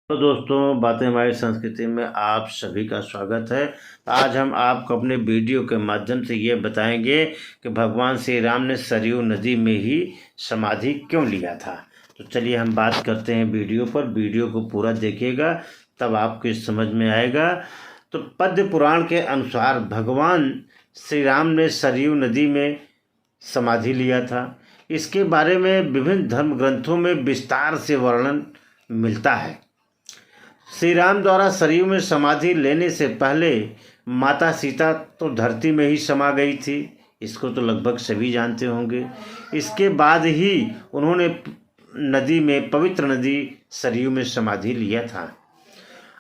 तो दोस्तों, बातें हमारी संस्कृति में आप सभी का स्वागत है। आज हम आपको अपने वीडियो के माध्यम से ये बताएंगे कि भगवान श्री राम ने सरयू नदी में ही समाधि क्यों लिया था। तो चलिए हम बात करते हैं वीडियो पर। वीडियो को पूरा देखिएगा तब आपको समझ में आएगा। तो पद्म पुराण के अनुसार भगवान श्री राम ने सरयू नदी में समाधि लिया था। इसके बारे में विभिन्न धर्म ग्रंथों में विस्तार से वर्णन मिलता है। श्री राम द्वारा सरयू में समाधि लेने से पहले माता सीता तो धरती में ही समा गई थी, इसको तो लगभग सभी जानते होंगे। इसके बाद ही उन्होंने नदी में, पवित्र नदी सरयू में समाधि लिया था।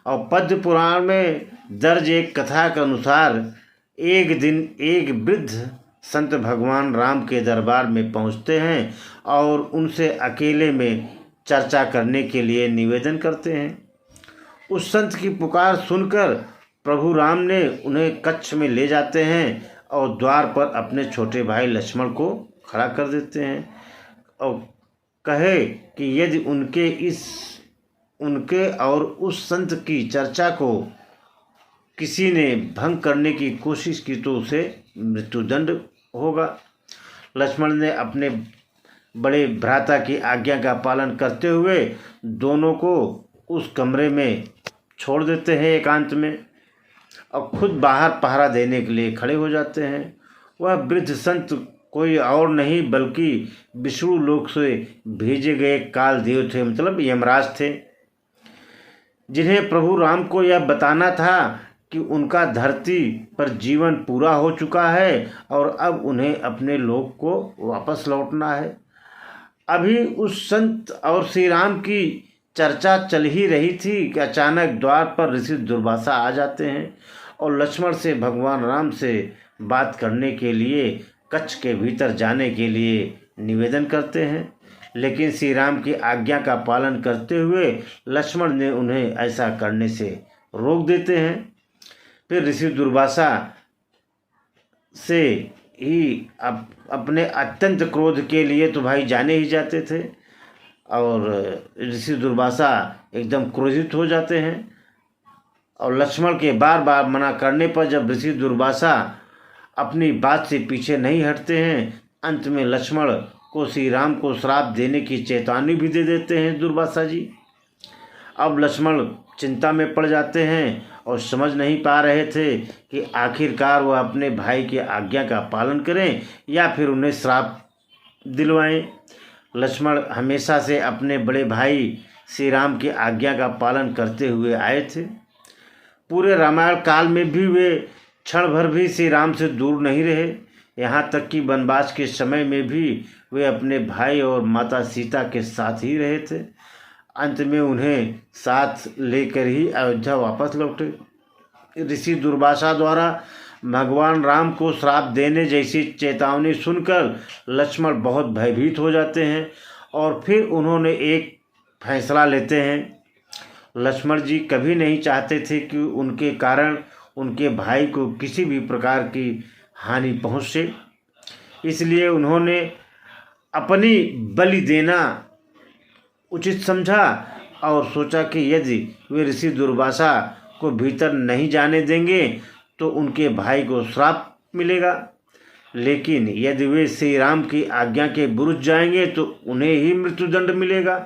और पद्म पुराण में दर्ज एक कथा के अनुसार एक दिन एक वृद्ध संत भगवान राम के दरबार में पहुंचते हैं और उनसे अकेले में चर्चा करने के लिए निवेदन करते हैं। उस संत की पुकार सुनकर प्रभु राम ने उन्हें कक्ष में ले जाते हैं और द्वार पर अपने छोटे भाई लक्ष्मण को खड़ा कर देते हैं और कहे कि यदि उनके और उस संत की चर्चा को किसी ने भंग करने की कोशिश की तो उसे मृत्युदंड होगा। लक्ष्मण ने अपने बड़े भ्राता की आज्ञा का पालन करते हुए दोनों को उस कमरे में छोड़ देते हैं एकांत में और खुद बाहर पहरा देने के लिए खड़े हो जाते हैं। वह वृद्ध संत कोई और नहीं बल्कि विष्णु लोक से भेजे गए काल देव थे, मतलब यमराज थे, जिन्हें प्रभु राम को यह बताना था कि उनका धरती पर जीवन पूरा हो चुका है और अब उन्हें अपने लोक को वापस लौटना है। अभी उस संत और श्री राम की चर्चा चल ही रही थी कि अचानक द्वार पर ऋषि दुर्वासा आ जाते हैं और लक्ष्मण से भगवान राम से बात करने के लिए कक्ष के भीतर जाने के लिए निवेदन करते हैं। लेकिन श्री राम की आज्ञा का पालन करते हुए लक्ष्मण ने उन्हें ऐसा करने से रोक देते हैं। फिर ऋषि दुर्वासा से ही अपने अत्यंत क्रोध के लिए तो भाई जाने ही जाते थे और ऋषि दुर्वासा एकदम क्रोधित हो जाते हैं और लक्ष्मण के बार बार मना करने पर जब ऋषि दुर्वासा अपनी बात से पीछे नहीं हटते हैं, अंत में लक्ष्मण को श्री राम को श्राप देने की चेतावनी भी दे देते हैं दुर्वासा जी। अब लक्ष्मण चिंता में पड़ जाते हैं और समझ नहीं पा रहे थे कि आखिरकार वह अपने भाई की आज्ञा का पालन करें या फिर उन्हें श्राप दिलवाएं। लक्ष्मण हमेशा से अपने बड़े भाई श्री राम की आज्ञा का पालन करते हुए आए थे। पूरे रामायण काल में भी वे क्षण भर भी श्री राम से दूर नहीं रहे। यहाँ तक कि वनवास के समय में भी वे अपने भाई और माता सीता के साथ ही रहे थे। अंत में उन्हें साथ लेकर ही अयोध्या वापस लौटे। ऋषि दुर्वासा द्वारा भगवान राम को श्राप देने जैसी चेतावनी सुनकर लक्ष्मण बहुत भयभीत हो जाते हैं और फिर उन्होंने एक फैसला लेते हैं। लक्ष्मण जी कभी नहीं चाहते थे कि उनके कारण उनके भाई को किसी भी प्रकार की हानि पहुँचे, इसलिए उन्होंने अपनी बलि देना उचित समझा और सोचा कि यदि वे ऋषि दुर्वासा को भीतर नहीं जाने देंगे तो उनके भाई को श्राप मिलेगा, लेकिन यदि वे श्री राम की आज्ञा के विरुद्ध जाएंगे तो उन्हें ही मृत्युदंड मिलेगा।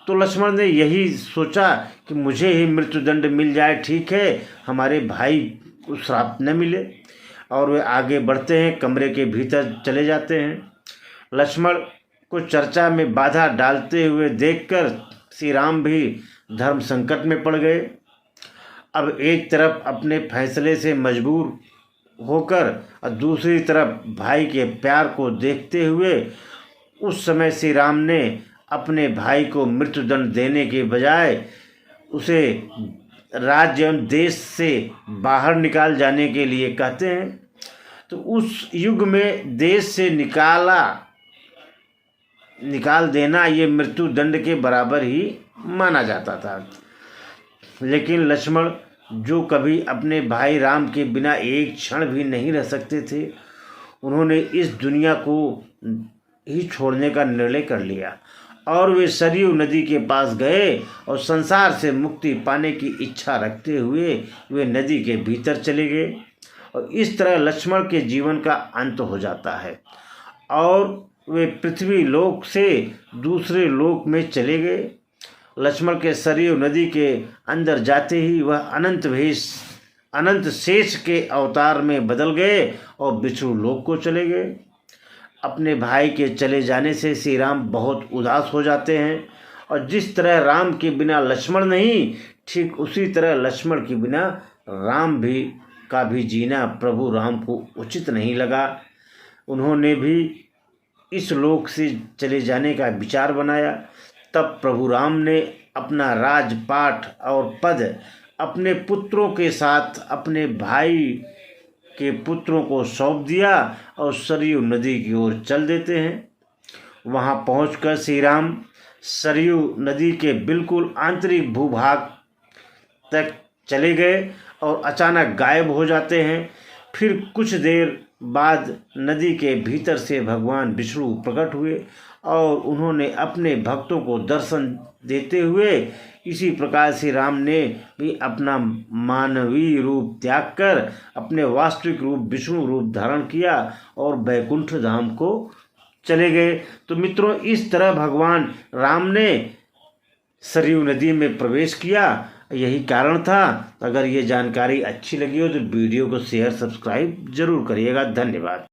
तो लक्ष्मण ने यही सोचा कि मुझे ही मृत्युदंड मिल जाए, ठीक है, हमारे भाई को श्राप न मिले। और वे आगे बढ़ते हैं, कमरे के भीतर चले जाते हैं। लक्ष्मण को चर्चा में बाधा डालते हुए देखकर श्री राम भी धर्म संकट में पड़ गए। अब एक तरफ अपने फैसले से मजबूर होकर और दूसरी तरफ भाई के प्यार को देखते हुए उस समय श्री राम ने अपने भाई को मृत्युदंड देने के बजाय उसे राज्य एवं देश से बाहर निकाल जाने के लिए कहते हैं। तो उस युग में देश से निकाल देना ये मृत्युदंड के बराबर ही माना जाता था। लेकिन लक्ष्मण जो कभी अपने भाई राम के बिना एक क्षण भी नहीं रह सकते थे, उन्होंने इस दुनिया को ही छोड़ने का निर्णय कर लिया और वे सरयू नदी के पास गए और संसार से मुक्ति पाने की इच्छा रखते हुए वे नदी के भीतर चले गए। और इस तरह लक्ष्मण के जीवन का अंत हो जाता है और वे पृथ्वी लोक से दूसरे लोक में चले गए। लक्ष्मण के सरयू नदी के अंदर जाते ही वह अनंत शेष के अवतार में बदल गए और विष्णु लोक को चले गए। अपने भाई के चले जाने से श्री राम बहुत उदास हो जाते हैं और जिस तरह राम के बिना लक्ष्मण नहीं, ठीक उसी तरह लक्ष्मण के बिना राम का भी जीना प्रभु राम को उचित नहीं लगा। उन्होंने भी इस लोक से चले जाने का विचार बनाया। तब प्रभु राम ने अपना राजपाट और पद अपने पुत्रों के साथ अपने भाई के पुत्रों को सौंप दिया और सरयू नदी की ओर चल देते हैं। वहां पहुंचकर श्री राम सरयू नदी के बिल्कुल आंतरिक भूभाग तक चले गए और अचानक गायब हो जाते हैं। फिर कुछ देर बाद नदी के भीतर से भगवान विष्णु प्रकट हुए और उन्होंने अपने भक्तों को दर्शन देते हुए इसी प्रकार श्री राम ने भी अपना मानवीय रूप त्याग कर अपने वास्तविक रूप विष्णु रूप धारण किया और वैकुंठ धाम को चले गए। तो मित्रों, इस तरह भगवान राम ने सरयू नदी में प्रवेश किया, यही कारण था। अगर ये जानकारी अच्छी लगी हो तो वीडियो को शेयर सब्सक्राइब जरूर करिएगा। धन्यवाद।